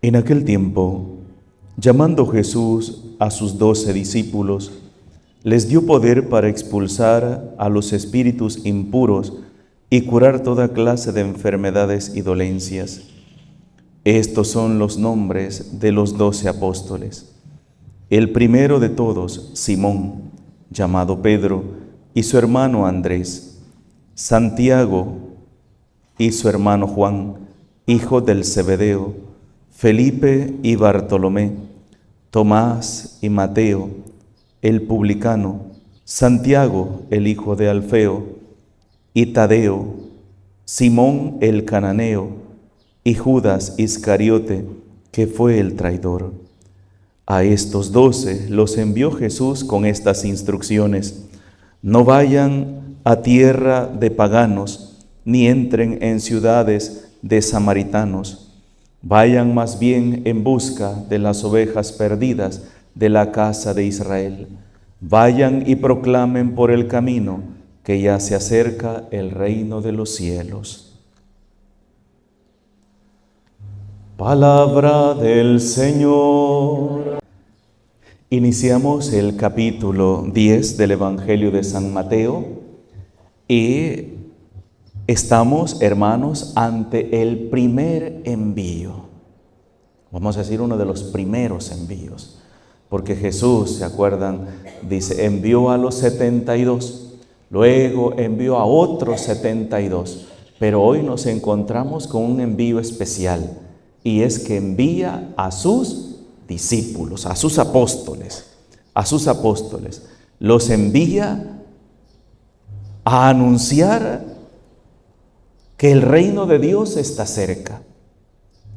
En aquel tiempo, llamando Jesús a sus 12 discípulos, les dio poder para expulsar a los espíritus impuros y curar toda clase de enfermedades y dolencias. Estos son los nombres de los 12 apóstoles. El primero de todos, Simón, llamado Pedro, y su hermano Andrés, Santiago y su hermano Juan, hijo del Zebedeo, Felipe y Bartolomé, Tomás y Mateo, el publicano, Santiago, el hijo de Alfeo, y Tadeo, Simón el cananeo, y Judas Iscariote, que fue el traidor. A estos 12 los envió Jesús con estas instrucciones: no vayan a tierra de paganos, ni entren en ciudades de samaritanos. Vayan más bien en busca de las ovejas perdidas de la casa de Israel. Vayan y proclamen por el camino que ya se acerca el reino de los cielos. Palabra del Señor. Iniciamos el capítulo 10 del Evangelio de San Mateo y estamos, hermanos, ante el primer envío. Vamos a decir uno de los primeros envíos, porque Jesús, ¿se acuerdan? Dice, envió a los 72, luego envió a otros 72, pero hoy nos encontramos con un envío especial, y es que envía a sus discípulos, a sus apóstoles, los envía a anunciar que el reino de Dios está cerca.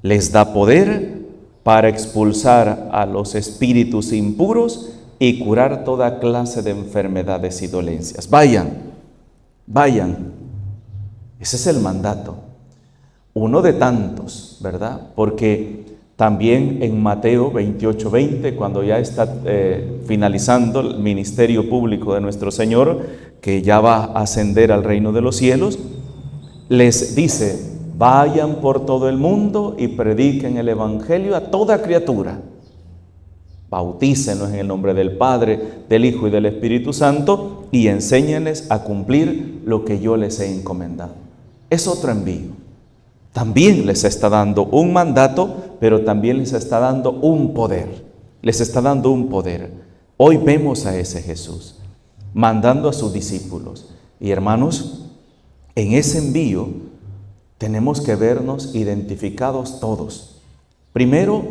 Les da poder para expulsar a los espíritus impuros y curar toda clase de enfermedades y dolencias. Vayan. Ese es el mandato. Uno de tantos, ¿verdad? Porque también en Mateo 28:20, cuando ya está finalizando el ministerio público de nuestro Señor, que ya va a ascender al reino de los cielos, les dice: vayan por todo el mundo y prediquen el evangelio a toda criatura. Bautícenlos en el nombre del Padre, del Hijo y del Espíritu Santo y enséñenles a cumplir lo que yo les he encomendado. Es otro envío. También les está dando un mandato, pero también les está dando un poder. Hoy vemos a ese Jesús mandando a sus discípulos. Y hermanos, en ese envío tenemos que vernos identificados todos. Primero,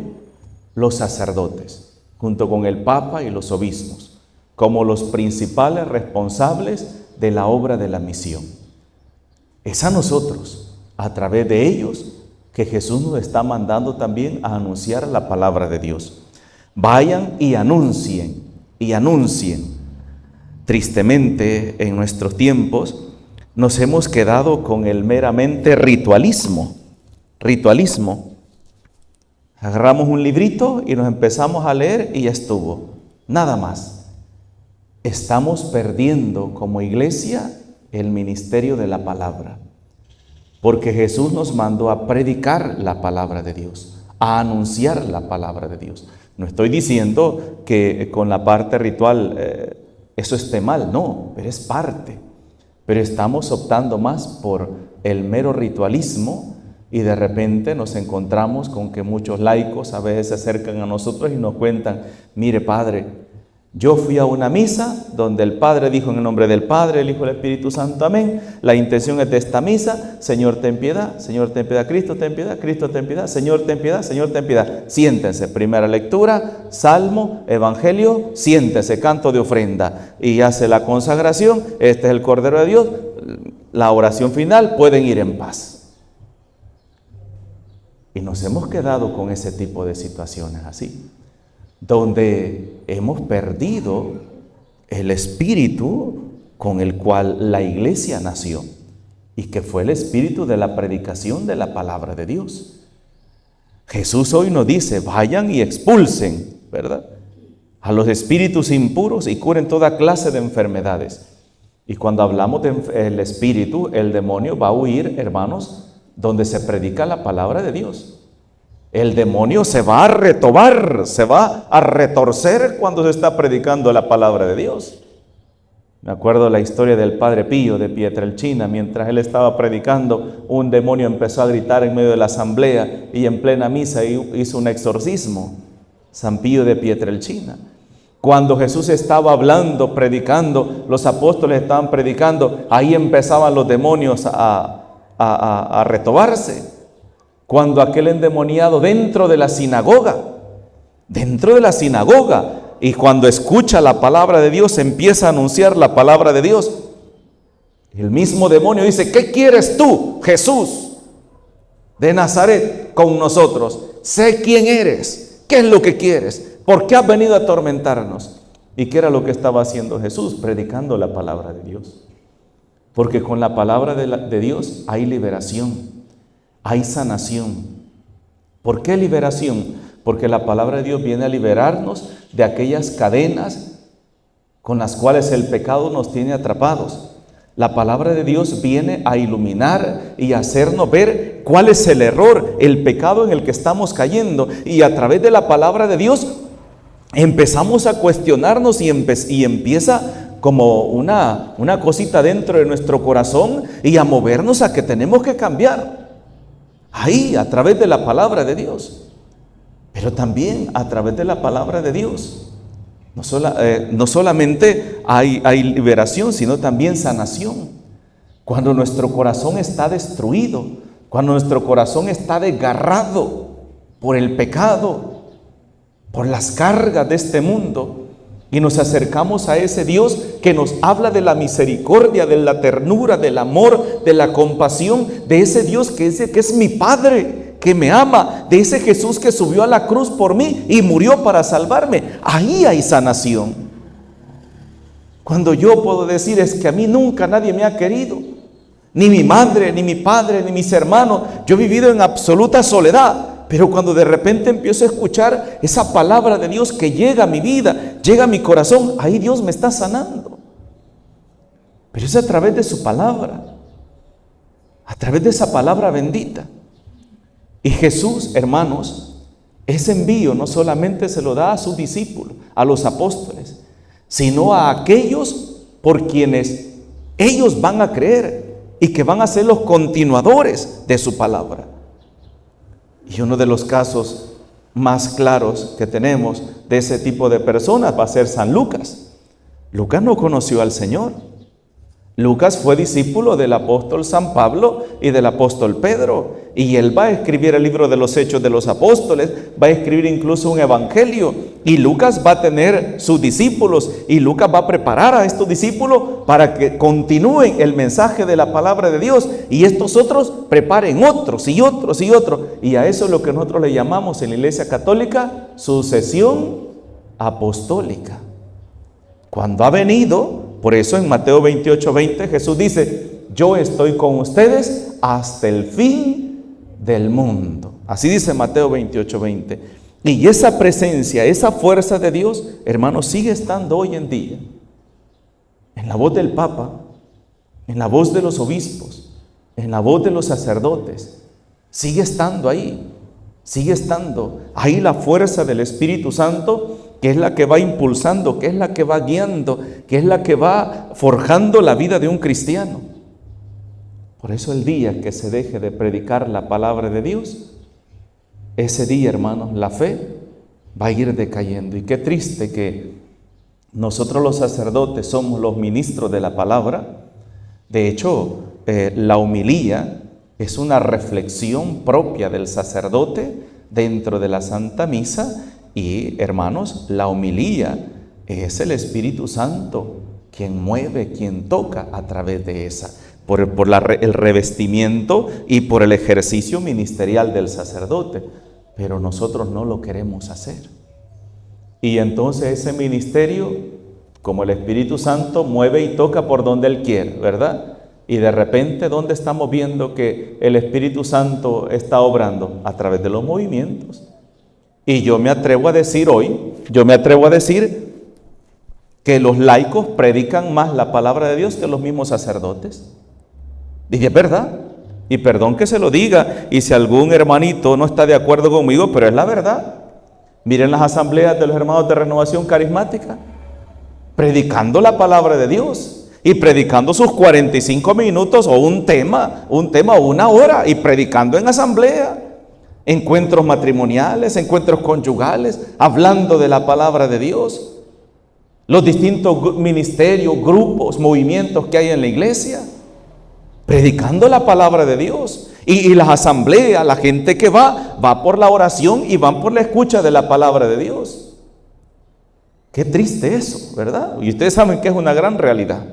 los sacerdotes, junto con el Papa y los obispos, como los principales responsables de la obra de la misión. Es a nosotros, a través de ellos, que Jesús nos está mandando también a anunciar la palabra de Dios. Vayan y anuncien. Tristemente, en nuestros tiempos, nos hemos quedado con el meramente ritualismo. Agarramos un librito y nos empezamos a leer y ya estuvo. Nada más. Estamos perdiendo como iglesia el ministerio de la palabra. Porque Jesús nos mandó a predicar la palabra de Dios, a anunciar la palabra de Dios. No estoy diciendo que con la parte ritual eso esté mal, no, pero es parte. Pero estamos optando más por el mero ritualismo y de repente nos encontramos con que muchos laicos a veces se acercan a nosotros y nos cuentan: mire, padre, yo fui a una misa donde el Padre dijo en el nombre del Padre, el Hijo y el Espíritu Santo, amén. La intención es de esta misa: Señor, ten piedad, Señor, ten piedad, Cristo, ten piedad, Cristo, ten piedad, Señor, ten piedad, Señor, ten piedad. Siéntense, primera lectura, salmo, evangelio, siéntense, canto de ofrenda. Y hace la consagración, este es el Cordero de Dios, la oración final, pueden ir en paz. Y nos hemos quedado con ese tipo de situaciones así, donde hemos perdido el espíritu con el cual la iglesia nació y que fue el espíritu de la predicación de la palabra de Dios. Jesús hoy nos dice: vayan y expulsen, ¿verdad?, a los espíritus impuros y curen toda clase de enfermedades. Y cuando hablamos del espíritu, el demonio va a huir, hermanos, donde se predica la palabra de Dios. El demonio se va a retobar, se va a retorcer cuando se está predicando la palabra de Dios. Me acuerdo la historia del Padre Pío de Pietrelcina. Mientras él estaba predicando, un demonio empezó a gritar en medio de la asamblea y en plena misa hizo un exorcismo. San Pío de Pietrelcina. Cuando Jesús estaba hablando, predicando, los apóstoles estaban predicando, ahí empezaban los demonios a retobarse. Cuando aquel endemoniado dentro de la sinagoga, y cuando escucha la palabra de Dios, empieza a anunciar la palabra de Dios, el mismo demonio dice: ¿qué quieres tú, Jesús de Nazaret, con nosotros? Sé quién eres, qué es lo que quieres, por qué has venido a atormentarnos. ¿Y qué era lo que estaba haciendo Jesús? Predicando la palabra de Dios. Porque con la palabra de Dios hay liberación, hay sanación. ¿Por qué liberación? Porque la palabra de Dios viene a liberarnos de aquellas cadenas con las cuales el pecado nos tiene atrapados. La palabra de Dios viene a iluminar y a hacernos ver cuál es el error, el pecado en el que estamos cayendo. Y a través de la palabra de Dios empezamos a cuestionarnos y empieza como una cosita dentro de nuestro corazón y a movernos a que tenemos que cambiar. Ahí, a través de la palabra de Dios. Pero también a través de la palabra de Dios. No solamente hay liberación, sino también sanación. Cuando nuestro corazón está destruido, cuando nuestro corazón está desgarrado por el pecado, por las cargas de este mundo, y nos acercamos a ese Dios que nos habla de la misericordia, de la ternura, del amor, de la compasión, de ese Dios que es mi Padre, que me ama, de ese Jesús que subió a la cruz por mí y murió para salvarme. Ahí hay sanación. Cuando yo puedo decir: es que a mí nunca nadie me ha querido, ni mi madre, ni mi padre, ni mis hermanos, yo he vivido en absoluta soledad. Pero cuando de repente empiezo a escuchar esa palabra de Dios que llega a mi vida, llega a mi corazón, ahí Dios me está sanando. Pero es a través de su palabra, a través de esa palabra bendita. Y Jesús, hermanos, ese envío no solamente se lo da a sus discípulos, a los apóstoles, sino a aquellos por quienes ellos van a creer y que van a ser los continuadores de su palabra. Y uno de los casos más claros que tenemos de ese tipo de personas va a ser San Lucas. Lucas no conoció al Señor. Lucas fue discípulo del apóstol San Pablo y del apóstol Pedro. Y él va a escribir el libro de los Hechos de los Apóstoles, va a escribir incluso un evangelio. Y Lucas va a tener sus discípulos y Lucas va a preparar a estos discípulos para que continúen el mensaje de la palabra de Dios. Y estos otros preparen otros y otros y otros. Y a eso es lo que nosotros le llamamos en la Iglesia Católica sucesión apostólica. Cuando ha venido, por eso en Mateo 28:20 Jesús dice: yo estoy con ustedes hasta el fin del mundo. Así dice Mateo 28:20. Y esa presencia, esa fuerza de Dios, hermanos, sigue estando hoy en día. En la voz del Papa, en la voz de los obispos, en la voz de los sacerdotes. Sigue estando ahí. Sigue estando ahí la fuerza del Espíritu Santo, que es la que va impulsando, que es la que va guiando, que es la que va forjando la vida de un cristiano. Por eso el día que se deje de predicar la palabra de Dios, ese día, hermanos, la fe va a ir decayendo. Y qué triste que nosotros los sacerdotes somos los ministros de la palabra. De hecho, la homilía es una reflexión propia del sacerdote dentro de la Santa Misa. Y, hermanos, la homilía es el Espíritu Santo quien mueve, quien toca a través de esa. Por el revestimiento y por el ejercicio ministerial del sacerdote, pero nosotros no lo queremos hacer. Y entonces ese ministerio, como el Espíritu Santo, mueve y toca por donde Él quiere, ¿verdad? Y de repente, ¿dónde estamos viendo que el Espíritu Santo está obrando? A través de los movimientos. Y yo me atrevo a decir hoy, que los laicos predican más la palabra de Dios que los mismos sacerdotes. Y es verdad, Y perdón que se lo diga, y si algún hermanito no está de acuerdo conmigo, pero es la verdad. Miren las asambleas de los hermanos de Renovación Carismática, predicando la palabra de Dios y predicando sus 45 minutos o un tema o 1 hora, y predicando en asamblea, encuentros matrimoniales, encuentros conyugales, hablando de la palabra de Dios. Los distintos ministerios, grupos, movimientos que hay en la iglesia, predicando la palabra de Dios. Y las asambleas, la gente que va por la oración y van por la escucha de la palabra de Dios. Qué triste eso, ¿verdad? Y ustedes saben que es una gran realidad,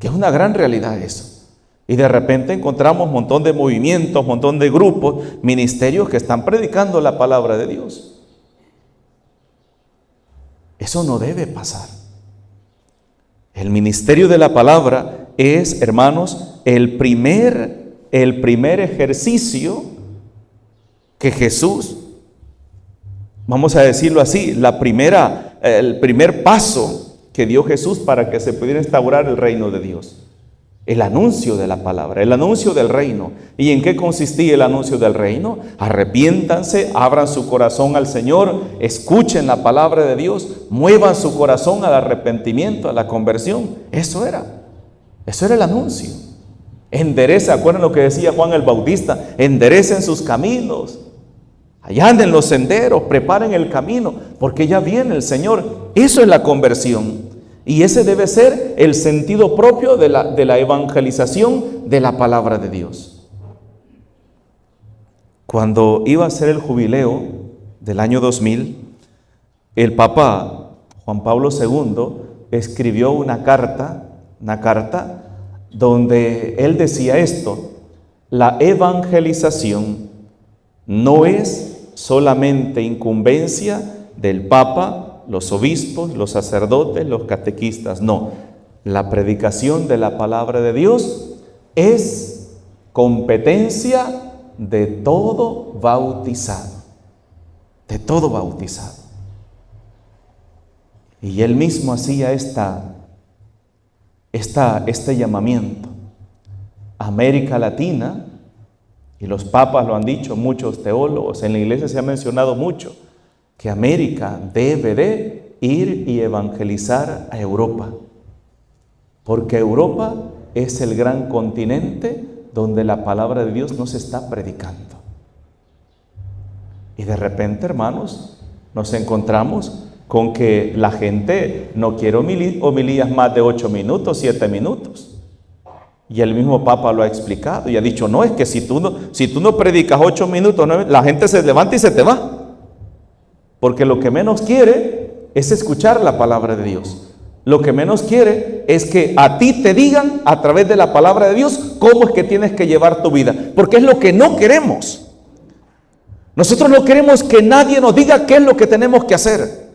que es una gran realidad eso. Y de repente encontramos un montón de movimientos, un montón de grupos, ministerios que están predicando la palabra de Dios. Eso no debe pasar. El ministerio de la palabra es, hermanos, el primer ejercicio que Jesús, vamos a decirlo así, el primer paso que dio Jesús para que se pudiera instaurar el reino de Dios. El anuncio de la palabra, el anuncio del reino. ¿Y en qué consistía el anuncio del reino? Arrepiéntanse, abran su corazón al Señor, escuchen la palabra de Dios, muevan su corazón al arrepentimiento, a la conversión. Eso era el anuncio. Enderece, acuerdan lo que decía Juan el Bautista, enderecen sus caminos, allanen los senderos, preparen el camino, porque ya viene el Señor. Eso es la conversión. Y ese debe ser el sentido propio de la evangelización de la palabra de Dios. Cuando iba a ser el jubileo del año 2000, el Papa Juan Pablo II escribió una carta donde él decía esto: la evangelización no es solamente incumbencia del Papa, los obispos, los sacerdotes, los catequistas. No, la predicación de la palabra de Dios es competencia de todo bautizado, de todo bautizado. Y él mismo hacía este llamamiento. América Latina, y los papas lo han dicho, muchos teólogos, en la iglesia se ha mencionado mucho, que América debe de ir y evangelizar a Europa, porque Europa es el gran continente donde la palabra de Dios no se está predicando. Y de repente, hermanos, nos encontramos con que la gente no quiere homilías más de 8 minutos, 7 minutos. Y el mismo Papa lo ha explicado y ha dicho, no, es que si tú no predicas 8 minutos, la gente se levanta y se te va. Porque lo que menos quiere es escuchar la palabra de Dios. Lo que menos quiere es que a ti te digan a través de la palabra de Dios cómo es que tienes que llevar tu vida. Porque es lo que no queremos. Nosotros no queremos que nadie nos diga qué es lo que tenemos que hacer.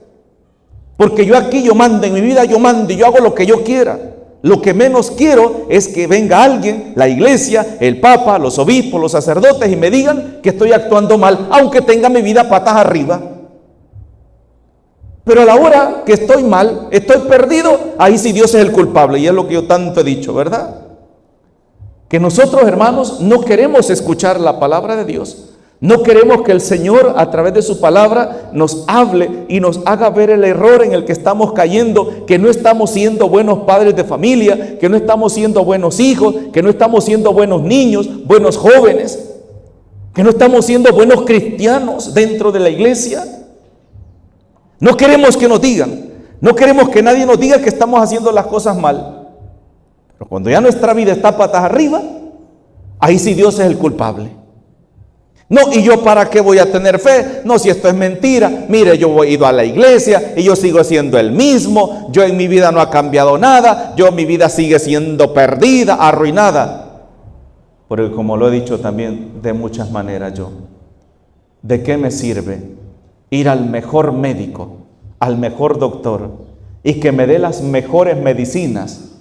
Porque yo mando en mi vida, yo mando y yo hago lo que yo quiera. Lo que menos quiero es que venga alguien, la iglesia, el Papa, los obispos, los sacerdotes, y me digan que estoy actuando mal, aunque tenga mi vida patas arriba. Pero a la hora que estoy mal, estoy perdido, ahí sí Dios es el culpable. Y es lo que yo tanto he dicho, ¿verdad? Que nosotros, hermanos, no queremos escuchar la palabra de Dios. No queremos que el Señor, a través de su palabra, nos hable y nos haga ver el error en el que estamos cayendo, que no estamos siendo buenos padres de familia, que no estamos siendo buenos hijos, que no estamos siendo buenos niños, buenos jóvenes, que no estamos siendo buenos cristianos dentro de la iglesia. No queremos que nos digan, no queremos que nadie nos diga que estamos haciendo las cosas mal. Pero cuando ya nuestra vida está patas arriba, ahí sí Dios es el culpable. No, ¿y yo para qué voy a tener fe? No, si esto es mentira. Mire, yo he ido a la iglesia y yo sigo siendo el mismo. Yo en mi vida no ha cambiado nada. Mi vida sigue siendo perdida, arruinada. Porque como lo he dicho también de muchas maneras yo, ¿de qué me sirve ir al mejor médico, al mejor doctor, y que me dé las mejores medicinas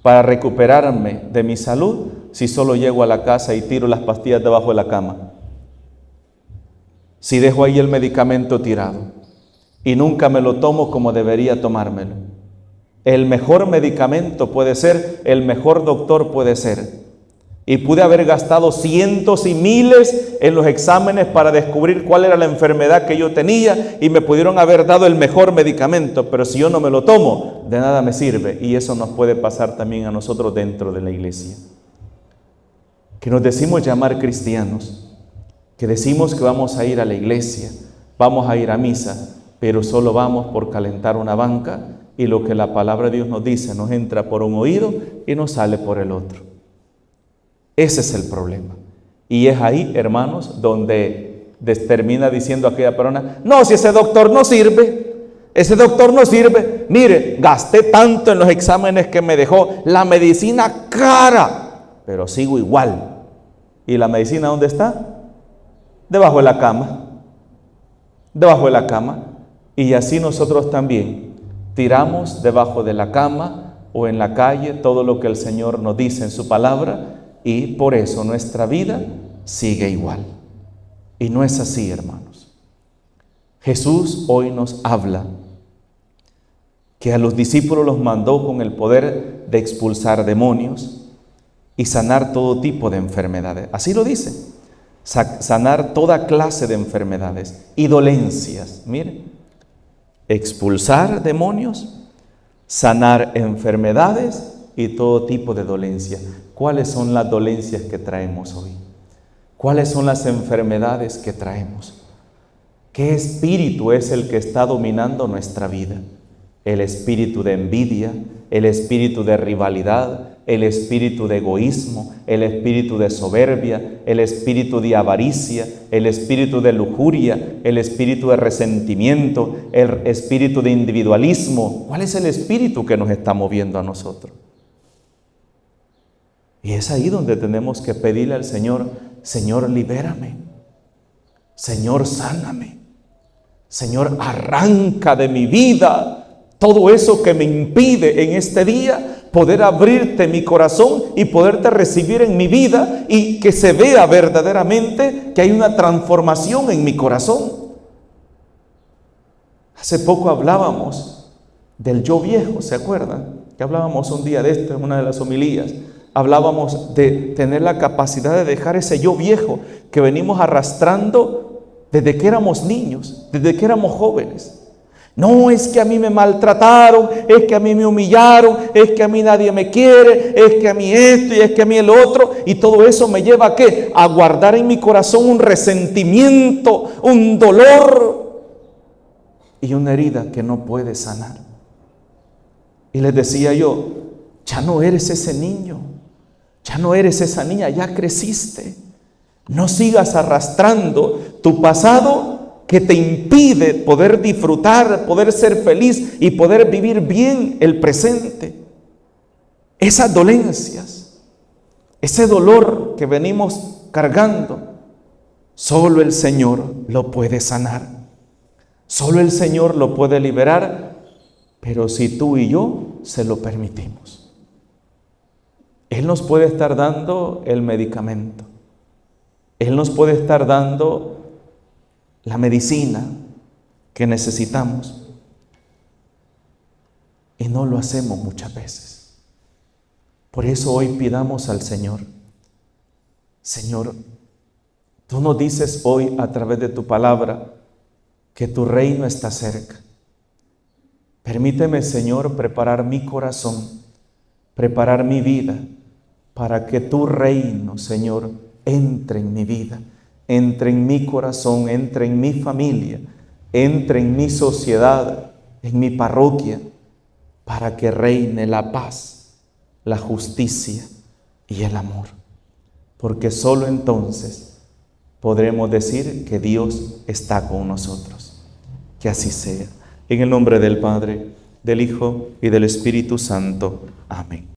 para recuperarme de mi salud si solo llego a la casa y tiro las pastillas debajo de la cama? Si dejo ahí el medicamento tirado y nunca me lo tomo como debería tomármelo. El mejor medicamento puede ser, el mejor doctor puede ser, Y pude haber gastado cientos y miles en los exámenes para descubrir cuál era la enfermedad que yo tenía y me pudieron haber dado el mejor medicamento, pero si yo no me lo tomo, de nada me sirve. Y eso nos puede pasar también a nosotros dentro de la iglesia. Que nos decimos llamar cristianos, que decimos que vamos a ir a la iglesia, vamos a ir a misa, pero solo vamos por calentar una banca y lo que la palabra de Dios nos dice nos entra por un oído y nos sale por el otro. Ese es el problema. Y es ahí, hermanos, donde termina diciendo aquella persona, no, si ese doctor no sirve, ese doctor no sirve. Mire, gasté tanto en los exámenes que me dejó la medicina cara, pero sigo igual. ¿Y la medicina dónde está? Debajo de la cama. Debajo de la cama. Y así nosotros también tiramos debajo de la cama o en la calle todo lo que el Señor nos dice en su palabra, y por eso nuestra vida sigue igual. Y no es así, hermanos. Jesús hoy nos habla que a los discípulos los mandó con el poder de expulsar demonios y sanar todo tipo de enfermedades. Así lo dice. Sanar toda clase de enfermedades y dolencias. Mire, expulsar demonios, sanar enfermedades y todo tipo de dolencias. ¿Cuáles son las dolencias que traemos hoy? ¿Cuáles son las enfermedades que traemos? ¿Qué espíritu es el que está dominando nuestra vida? El espíritu de envidia, el espíritu de rivalidad, el espíritu de egoísmo, el espíritu de soberbia, el espíritu de avaricia, el espíritu de lujuria, el espíritu de resentimiento, el espíritu de individualismo. ¿Cuál es el espíritu que nos está moviendo a nosotros? Y es ahí donde tenemos que pedirle al Señor, Señor, libérame, Señor, sáname, Señor, arranca de mi vida todo eso que me impide en este día poder abrirte mi corazón y poderte recibir en mi vida y que se vea verdaderamente que hay una transformación en mi corazón. Hace poco hablábamos del yo viejo, ¿se acuerdan? Que hablábamos un día de esto en una de las homilías. Hablábamos de tener la capacidad de dejar ese yo viejo que venimos arrastrando desde que éramos niños, desde que éramos jóvenes. No, es que a mí me maltrataron, es que a mí me humillaron, es que a mí nadie me quiere, es que a mí esto y es que a mí el otro. Y todo eso me lleva ¿a qué? A guardar en mi corazón un resentimiento, un dolor y una herida que no puede sanar. Y les decía yo, ya no eres ese niño. Ya no eres esa niña, ya creciste. No sigas arrastrando tu pasado que te impide poder disfrutar, poder ser feliz y poder vivir bien el presente. Esas dolencias, ese dolor que venimos cargando, solo el Señor lo puede sanar. Solo el Señor lo puede liberar, pero si tú y yo se lo permitimos. Él nos puede estar dando el medicamento. Él nos puede estar dando la medicina que necesitamos. Y no lo hacemos muchas veces. Por eso hoy pidamos al Señor, Señor, tú nos dices hoy a través de tu palabra que tu reino está cerca. Permíteme, Señor, preparar mi corazón, preparar mi vida, para que tu reino, Señor, entre en mi vida, entre en mi corazón, entre en mi familia, entre en mi sociedad, en mi parroquia, para que reine la paz, la justicia y el amor. Porque solo entonces podremos decir que Dios está con nosotros. Que así sea. En el nombre del Padre, del Hijo y del Espíritu Santo. Amén.